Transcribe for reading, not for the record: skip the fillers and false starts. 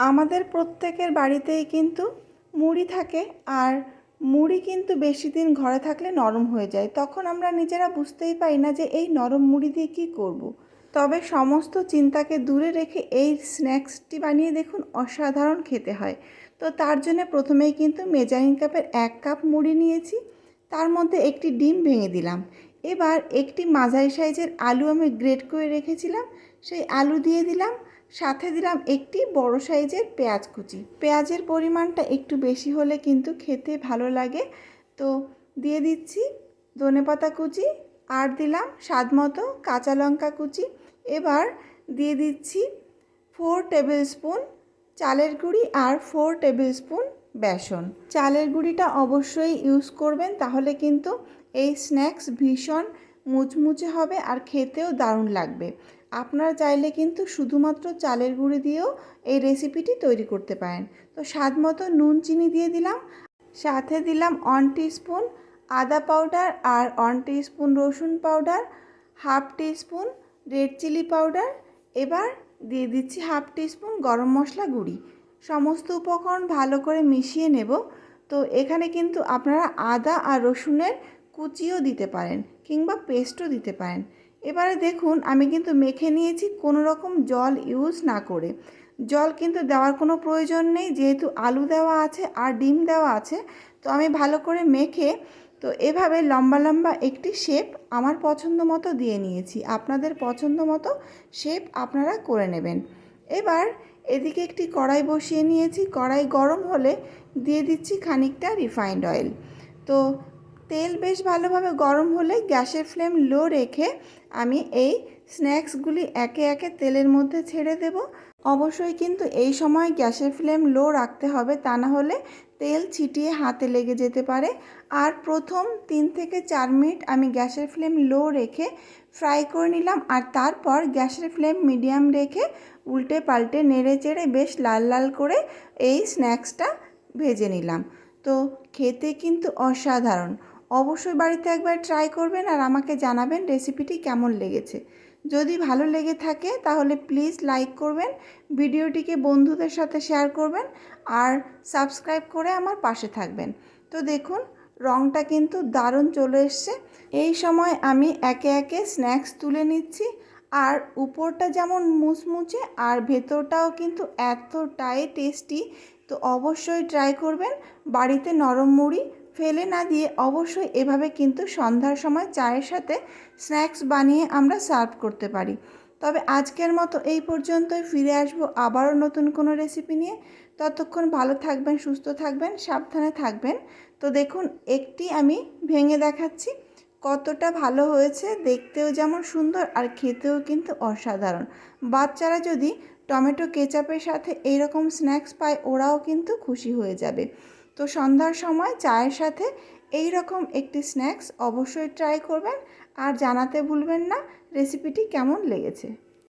আমাদের প্রত্যেকের বাড়িতেই কিন্তু মুড়ি থাকে, আর মুড়ি কিন্তু বেশি দিন ঘরে থাকলে নরম হয়ে যায়। তখন আমরা নিজেরা বুঝতেই পারি না যে এই নরম মুড়ি দিয়ে কী করব। তবে সমস্ত চিন্তাকে দূরে রেখে এই স্ন্যাক্সটি বানিয়ে দেখুন, অসাধারণ খেতে হয়। তো তার জন্য প্রথমেই কিন্তু মেজারিং কাপের 1 কাপ মুড়ি নিয়েছি, তার মধ্যে একটি ডিম ভেঙে দিলাম। এবার একটি মাঝারি সাইজের আলু আমি গ্রেট করে রেখেছিলাম, সেই আলু দিয়ে দিলাম। সাথে দিলাম একটি বড় সাইজের পেঁয়াজ কুচি। পেঁয়াজের পরিমাণটা একটু বেশি হলে কিন্তু খেতে ভালো লাগে। তো দিয়ে দিচ্ছি ধনেপাতা কুচি, আর দিলাম স্বাদ মতো কাঁচা লঙ্কা কুচি। এবার দিয়ে দিচ্ছি 4 টেবিল স্পুন চালের গুঁড়ি আর 4 টেবিল স্পুন বেসন। চালের গুঁড়িটা অবশ্যই ইউজ করবেন, তাহলে কিন্তু এই স্ন্যাক্স ভীষণ মুচমুচে হবে আর খেতেও দারুণ লাগবে। আপনারা চাইলে কিন্তু শুধুমাত্র চালের গুঁড়ি দিয়েও এই রেসিপিটি তৈরি করতে পারেন। তো স্বাদ মতো নুন চিনি দিয়ে দিলাম, সাথে দিলাম 1 টিস্পুন আদা পাউডার আর 1 টিস্পুন রসুন powder, 1/2 teaspoon red chilli powder. এবার দিয়ে দিচ্ছি 1/2 টিস্পুন গরম মশলা গুঁড়ি। সমস্ত উপকরণ ভালো করে মিশিয়ে নেব। তো এখানে কিন্তু আপনারা আদা আর রসুনের কুচিও দিতে পারেন কিংবা পেস্টও দিতে পারেন। এবারে দেখুন আমি কিন্তু মেখে নিয়েছি, কোনো রকম জল ইউজ না করে। জল কিন্তু দেওয়ার কোনো প্রয়োজন নেই, যেহেতু আলু দেওয়া আছে আর ডিম দেওয়া আছে। তো আমি ভালো করে মেখে তো এভাবে লম্বা লম্বা একটি শেপ আমার পছন্দ মতো দিয়ে নিয়েছি। আপনাদের পছন্দ মতো শেপ আপনারা করে নেবেন। এবার এদিকে একটি কড়াই বসিয়ে নিয়েছি, কড়াই গরম হলে দিয়ে দিচ্ছি খানিকটা রিফাইন্ড অয়েল। তো তেল বেশ ভালোভাবে গরম হলে গ্যাসের ফ্লেম লো রেখে আমি এই স্ন্যাক্সগুলি একে একে তেলের মধ্যে ছেড়ে দেব। অবশ্যই কিন্তু এই সময় গ্যাসের ফ্লেম লো রাখতে হবে, তা না হলে তেল ছিটিয়ে হাতে লেগে যেতে পারে। আর প্রথম 3 থেকে 4 মিনিট আমি গ্যাসের ফ্লেম লো রেখে ফ্রাই করে নিলাম, আর তারপর গ্যাসের ফ্লেম মিডিয়াম রেখে উল্টে পাল্টে নেড়ে চেড়ে বেশ লাল লাল করে এই স্ন্যাক্সটা ভেজে নিলাম। তো খেতে কিন্তু অসাধারণ। অবশ্যই বাড়িতে একবার ট্রাই করবেন আর আমাকে জানাবেন রেসিপিটি কেমন লেগেছে। যদি ভালো লেগে থাকে তাহলে প্লিজ লাইক করবেন, ভিডিওটিকে বন্ধুদের সাথে শেয়ার করবেন, আর সাবস্ক্রাইব করে আমার পাশে থাকবেন। তো দেখুন রঙটা কিন্তু দারুণ চলে এসছে। এই সময় আমি একে একে স্ন্যাক্স তুলে নিচ্ছি, আর উপরটা যেমন মুচমুচে আর ভেতরটাও কিন্তু এতটাই টেস্টি। তো অবশ্যই ট্রাই করবেন। বাড়িতে নরম মুড়ি ফেলে না দিয়ে অবশ্যই এভাবে কিন্তু সন্ধ্যার সময় চায়ের সাথে স্ন্যাক্স বানিয়ে আমরা সার্ভ করতে পারি। তবে আজকের মতো এই পর্যন্তই, ফিরে আসবো আবারও নতুন কোনো রেসিপি নিয়ে। ততক্ষণ ভালো থাকবেন, সুস্থ থাকবেন, সাবধানে থাকবেন। তো দেখুন একটি আমি ভেঙে দেখাচ্ছি, কতটা ভালো হয়েছে, দেখতেও যেমন সুন্দর আর খেতেও কিন্তু অসাধারণ। বাচ্চারা যদি টমেটো কেচাপের সাথে এইরকম স্ন্যাক্স পায় ওরাও কিন্তু খুশি হয়ে যাবে। তো সন্ধ্যার সময় চায়ের সাথে এই রকম একটি স্ন্যাক্স অবশ্যই ট্রাই করবেন, আর জানাতে ভুলবেন না রেসিপিটি কেমন লেগেছে।